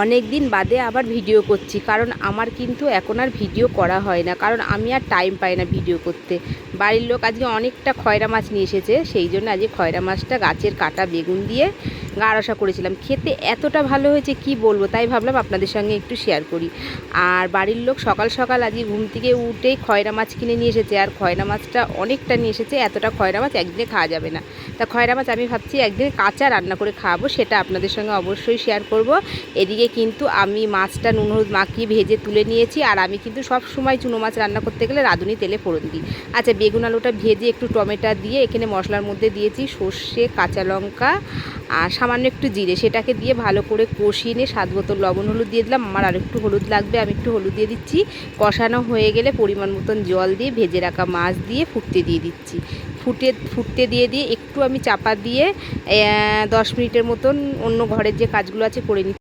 অনেক দিন বাদে আবার ভিডিও করছি, কারণ আমার কিন্তু এখন আর ভিডিও করা হয় না, কারণ আমি আর টাইম পাই না ভিডিও করতে। বাড়ির লোক আজকে অনেকটা খয়রা মাছ নিয়ে এসেছে, সেই জন্য আজকে খয়রা মাছটা গাছের কাটা বেগুন দিয়ে গা রসা করেছিলাম। খেতে এতটা ভালো হয়েছে কি বলবো, তাই ভাবলাম আপনাদের সঙ্গে একটু শেয়ার করি। আর বাড়ির লোক সকাল সকাল আজকে ঘুম থেকে উঠেই খয়রা মাছ কিনে নিয়ে এসেছে, আর খয়রা মাছটা অনেকটা নিয়ে এসেছে। এতটা খয়রা মাছ একদিনে খাওয়া যাবে না, তা খয়রা মাছ আমি ভাবছি একদিন কাঁচা রান্না করে খাওয়াবো, সেটা আপনাদের সঙ্গে অবশ্যই শেয়ার করব। এদিকে কিন্তু আমি মাছটা নুন হলুদ মাখিয়ে ভেজে তুলে নিয়েছি, আর আমি কিন্তু সব সময় চুনো মাছ রান্না করতে গেলে রাঁধুনি তেলে ফোড়ন দিই। আচ্ছা, বেগুন আলুটা ভেজে একটু টমেটো দিয়ে এখানে মশলার মধ্যে দিয়েছি সর্ষে, কাঁচা লঙ্কা আর সামান্য একটু জিরে, সেটাকে দিয়ে ভালো করে কষিয়ে নিয়ে স্বাদ মতো লবণ হলুদ দিয়ে দিলাম। আমার আর একটু হলুদ লাগবে, আমি একটু হলুদ দিয়ে দিচ্ছি। কষানো হয়ে গেলে পরিমাণ মতন জল দিয়ে ভেজে রাখা মাছ দিয়ে ফুটতে দিয়ে দিচ্ছি। ফুটতে দিয়ে একটু আমি চাপা দিয়ে 10 মিনিটের মতন অন্য ঘরের যে কাজগুলো আছে করে নিচ্ছি।